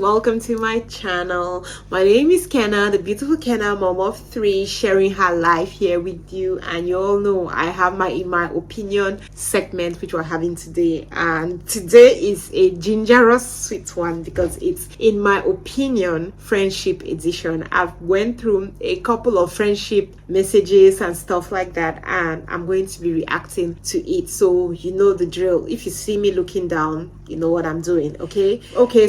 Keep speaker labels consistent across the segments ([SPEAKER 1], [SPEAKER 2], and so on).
[SPEAKER 1] welcome to my channel. My name is Kenna, the beautiful Kenna, mom of three, sharing her life here with you. And you all know I have my in my opinion segment which we're having today, and today is a gingerous sweet one because it's in my opinion friendship edition. I've went through a couple of friendship messages and stuff like that, and I'm going to be reacting to it, so you know the drill. If you see me looking down, you know what I'm doing. Okay,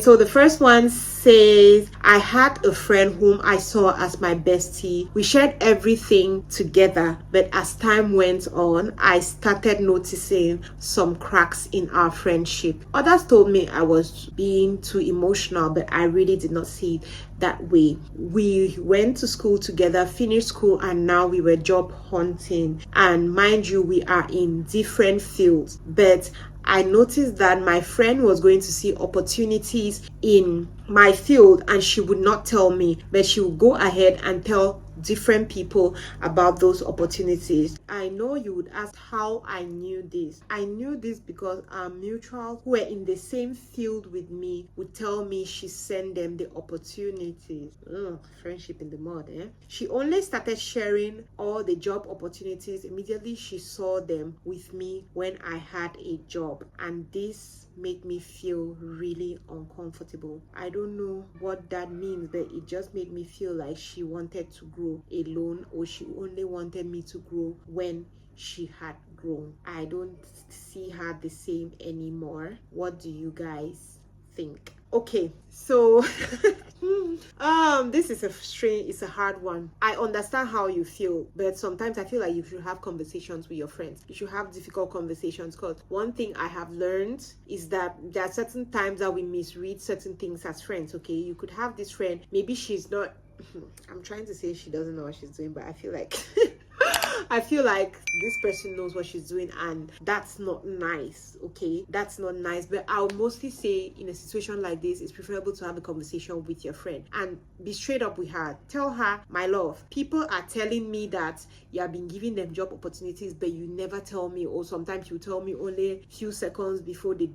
[SPEAKER 1] so the first one says, I had a friend whom I saw as my bestie. We shared everything together, but as time went on, I started noticing some cracks in our friendship. Others told me I was being too emotional, but I really did not see it that way. We went to school together, finished school, and now we were job hunting. And mind you, we are in different fields, but I noticed that my friend was going to see opportunities in my field and she would not tell me, but she would go ahead and tell different people about those opportunities. I know you would ask how I knew this. I knew this because our mutual who were in the same field with me would tell me she sent them the opportunities. Friendship in the mud, eh? She only started sharing all the job opportunities immediately she saw them with me when I had a job, and this made me feel really uncomfortable. I don't know what that means, but it just made me feel like she wanted to grow alone, or she only wanted me to grow when she had grown. I don't see her the same anymore. What do you guys think? Okay, so this is it's a hard one. I understand how you feel, but sometimes I feel like you should have conversations with your friends. You should have difficult conversations, because one thing I have learned is that there are certain times that we misread certain things as friends. Okay, you could have this friend, maybe she's not I'm trying to say she doesn't know what she's doing, but I feel like I feel like this person knows what she's doing, and that's not nice. Okay, that's not nice. But I would mostly say in a situation like this, it's preferable to have a conversation with your friend and be straight up with her. Tell her, my love, people are telling me that you have been giving them job opportunities, but you never tell me, or sometimes you tell me only a few seconds before the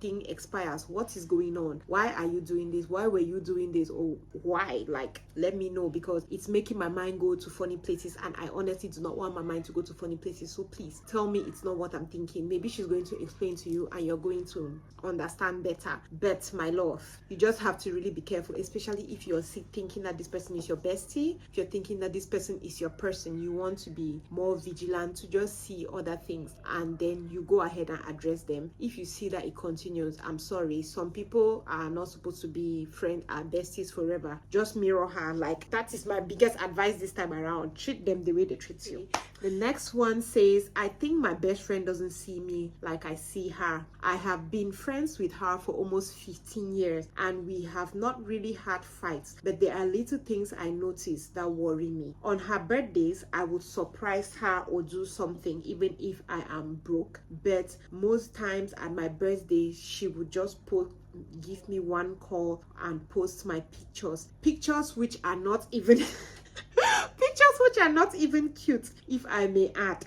[SPEAKER 1] thing expires. What is going on? Why are you doing this? Why were you doing this? Or why? Like, let me know, because it's making my mind go to funny places, and I honestly do not want my mind to go to funny places. So please tell me it's not what I'm thinking. Maybe she's going to explain to you and you're going to understand better. But my love, you just have to really be careful, especially if you're thinking that this person is your bestie. If you're thinking that this person is your person, you want to be more vigilant, to just see other things and then you go ahead and address them. If you see that it continues, I'm sorry, some people are not supposed to be friends and besties forever. Just mirror her. Like, that is my biggest advice this time around. Treat them the way they treat you. The next one says, I think my best friend doesn't see me like I see her. I have been friends with her for almost 15 years and we have not really had fights, but there are little things I notice that worry me. On her birthdays, I would surprise her or do something even if I am broke, but most times at my birthday, she would just give me one call and post my pictures which are not even pictures which are not even cute, if I may add.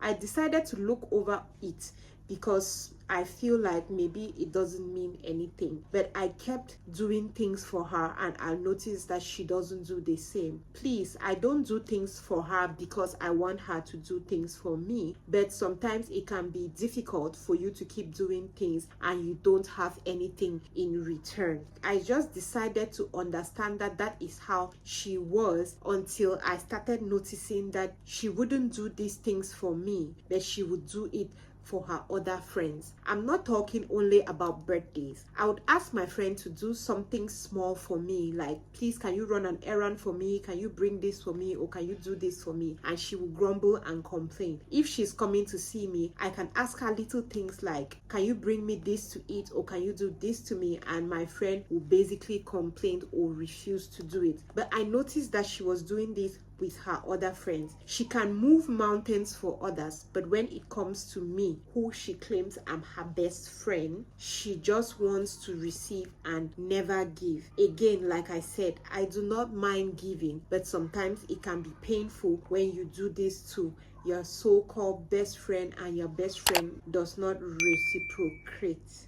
[SPEAKER 1] I decided to look over it because I feel like maybe it doesn't mean anything, but I kept doing things for her and I noticed that she doesn't do the same. Please, I don't do things for her because I want her to do things for me, but sometimes it can be difficult for you to keep doing things and you don't have anything in return. I just decided to understand that that is how she was until I started noticing that she wouldn't do these things for me, but she would do it for her other friends. I'm not talking only about birthdays. I would ask my friend to do something small for me, like, please, can you run an errand for me? Can you bring this for me? Or can you do this for me? And she will grumble and complain. If she's coming to see me, I can ask her little things like, can you bring me this to eat? Or can you do this to me? And my friend will basically complain or refuse to do it. But I noticed that she was doing this with her other friends. She can move mountains for others, but when it comes to me, who she claims I'm her best friend, she just wants to receive and never give. Again, like I said, I do not mind giving, but sometimes it can be painful when you do this to your so-called best friend and your best friend does not reciprocate.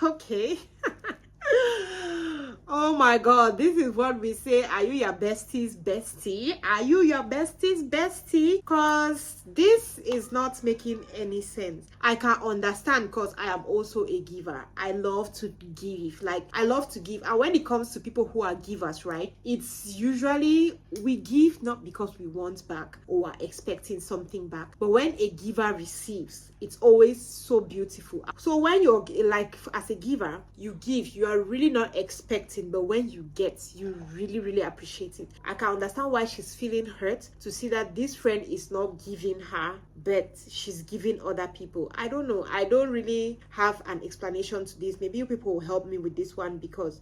[SPEAKER 1] Okay. Oh my god, this is what we say. Are you your bestie's bestie? Are you your bestie's bestie? Because this is not making any sense. I can understand because I am also a giver. I love to give. Like, I love to give. And when it comes to people who are givers, right, it's usually we give not because we want back or are expecting something back. But when a giver receives, it's always so beautiful. So when you're like, as a giver, you give, you are really not expecting, but when you get, you really, really appreciate it. I can understand why she's feeling hurt to see that this friend is not giving her, but she's giving other people. I don't know. I don't really have an explanation to this. Maybe you people will help me with this one, because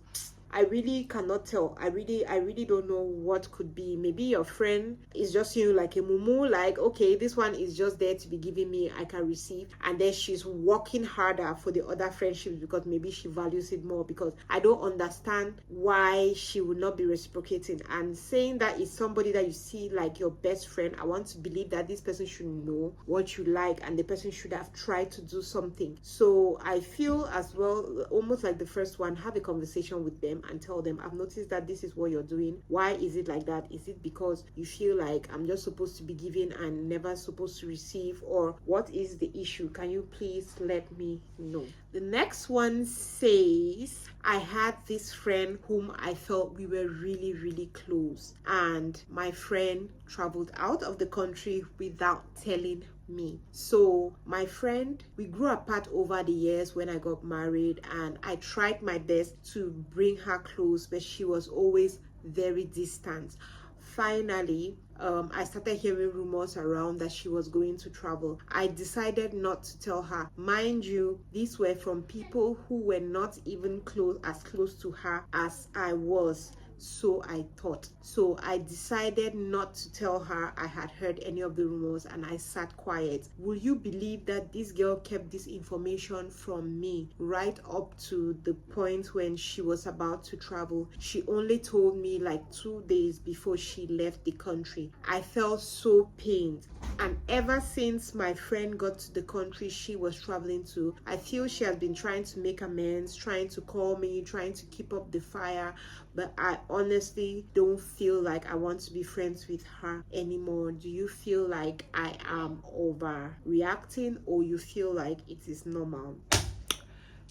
[SPEAKER 1] I really cannot tell. I really don't know what could be. Maybe your friend is just seeing you like a mumu, like, okay, this one is just there to be giving me, I can receive. And then she's working harder for the other friendships because maybe she values it more. Because I don't understand why she would not be reciprocating. And saying that is somebody that you see like your best friend, I want to believe that this person should know what you like and the person should have tried to do something. So I feel as well, almost like the first one, have a conversation with them and tell them, I've noticed that this is what you're doing. Why is it like that? Is it because you feel like I'm just supposed to be giving and never supposed to receive? Or what is the issue? Can you please let me know? The next one says, I had this friend whom I felt we were really, really close, and my friend traveled out of the country without telling me. So my friend, we grew apart over the years when I got married, and I tried my best to bring her close, but she was always very distant. Finally, I started hearing rumors around that she was going to travel. I decided not to tell her. Mind you, these were from people who were not even as close to her as I was. So I thought. So I decided not to tell her I had heard any of the rumors, and I sat quiet. Will you believe that this girl kept this information from me right up to the point when she was about to travel? She only told me like 2 days before she left the country. I felt so pained. And ever since my friend got to the country she was traveling to, I feel she has been trying to make amends, trying to call me, trying to keep up the fire. But I honestly don't feel like I want to be friends with her anymore. Do you feel like I am overreacting, or you feel like it is normal?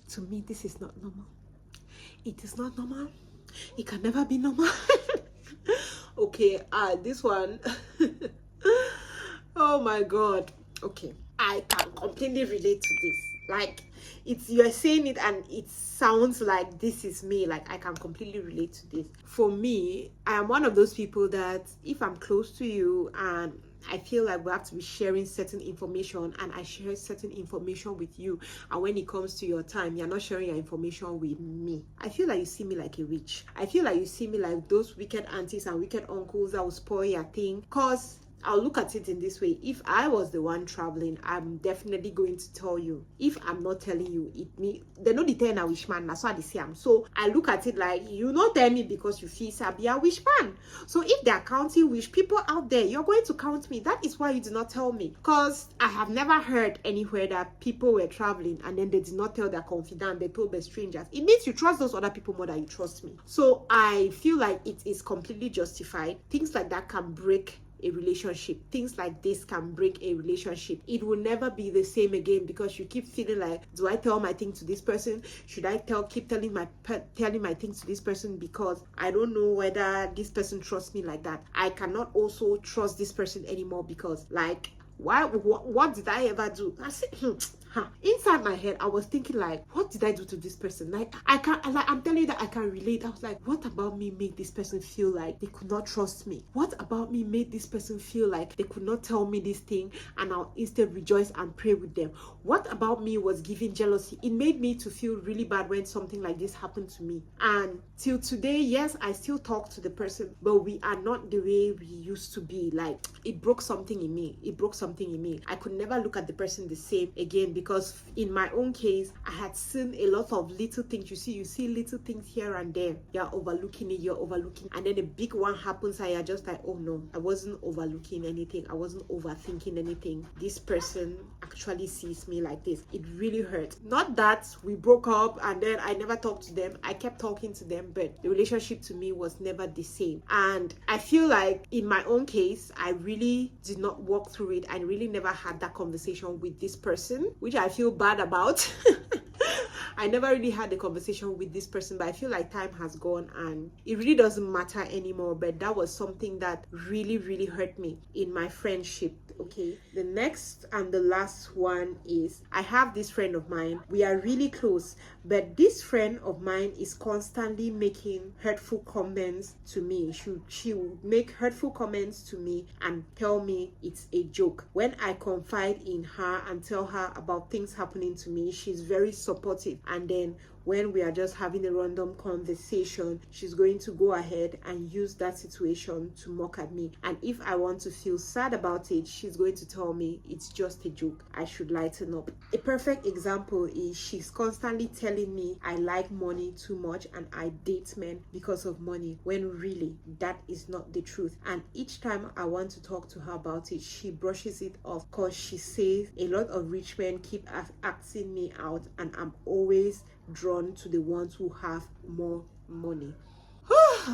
[SPEAKER 1] To me, this is not normal. It is not normal. It can never be normal. Okay, this one. Oh my god. Okay, I can completely relate to this. Like, you're saying it and it sounds like this is me. Like, I can completely relate to this. For me, I am one of those people that if I'm close to you and I feel like we have to be sharing certain information, and I share certain information with you, and when it comes to your time, you're not sharing your information with me, I feel like you see me like a witch. I feel like you see me like those wicked aunties and wicked uncles that will spoil your thing. Because I'll look at it in this way. If I was the one traveling, I'm definitely going to tell you. If I'm not telling you, they know the ten a wish man, that's what they say. So I look at it like, you not tell me because you feel sabi a wish man. So if they're counting wish people out there, you're going to count me. That is why you did not tell me. Because I have never heard anywhere that people were traveling and then they did not tell their confidant, they told the strangers. It means you trust those other people more than you trust me. So I feel like it is completely justified. Things like that can break a relationship. Things like this can break a relationship. It will never be the same again, because you keep feeling like, do I tell my thing to this person? Should I keep telling my things to this person, because I don't know whether this person trusts me like that. I cannot also trust this person anymore, because like, what did I ever do? I said, inside my head I was thinking like, what did I do to this person? Like, I'm telling you that I can relate. I was like, what about me made this person feel like they could not trust me? What about me made this person feel like they could not tell me this thing, and I'll instead rejoice and pray with them? What about me was giving jealousy? It made me to feel really bad when something like this happened to me. And till today, yes, I still talk to the person, but we are not the way we used to be. Like, it broke something in me. I could never look at the person the same again, because in my own case, I had seen a lot of little things. You see little things here and there. You're overlooking it, and then a big one happens and you're just like, oh no, I wasn't overlooking anything. I wasn't overthinking anything. This person actually sees me like this. It really hurt. Not that we broke up and then I never talked to them. I kept talking to them, but the relationship to me was never the same. And I feel like in my own case, I really did not walk through it. I really never had that conversation with this person, which I feel bad about. I never really had a conversation with this person, but I feel like time has gone and it really doesn't matter anymore. But that was something that really, really hurt me in my friendship. Okay, the next and the last one is I have this friend of mine. We are really close, but this friend of mine is constantly making hurtful comments to me. She would make hurtful comments to me and tell me it's a joke. When I confide in her and tell her about things happening to me, she's very supportive. And then when we are just having a random conversation, she's going to go ahead and use that situation to mock at me. And if I want to feel sad about it, she's going to tell me it's just a joke. I should lighten up. A perfect example is she's constantly telling me I like money too much and I date men because of money, when really that is not the truth. And each time I want to talk to her about it, she brushes it off because she says a lot of rich men keep asking me out and I'm always drawn to the ones who have more money.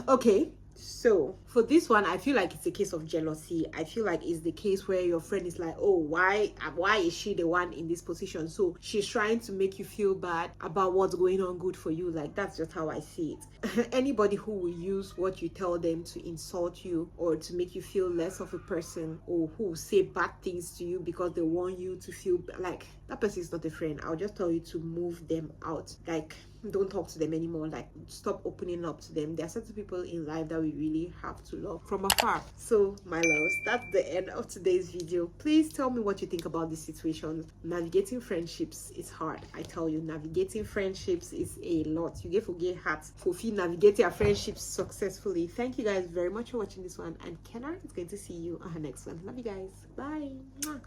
[SPEAKER 1] Okay, so for this one, I feel like it's a case of jealousy. I feel like it's the case where your friend is like, oh, why is she the one in this position? So she's trying to make you feel bad about what's going on good for you. Like, that's just how I see it. Anybody who will use what you tell them to insult you or to make you feel less of a person, or who will say bad things to you because they want you to feel like, that person is not a friend. I'll just tell you to move them out. Like, don't talk to them anymore. Like, stop opening up to them. There are certain people in life that we really have to love from afar. So my loves, that's the end of today's video. Please tell me what you think about this situation. Navigating friendships is hard. I tell you, navigating friendships is a lot. You get forget hats fulfill navigating your friendships successfully. Thank you guys very much for watching this one, and Kenna is going to see you on her next one. Love you guys. Bye. Mwah.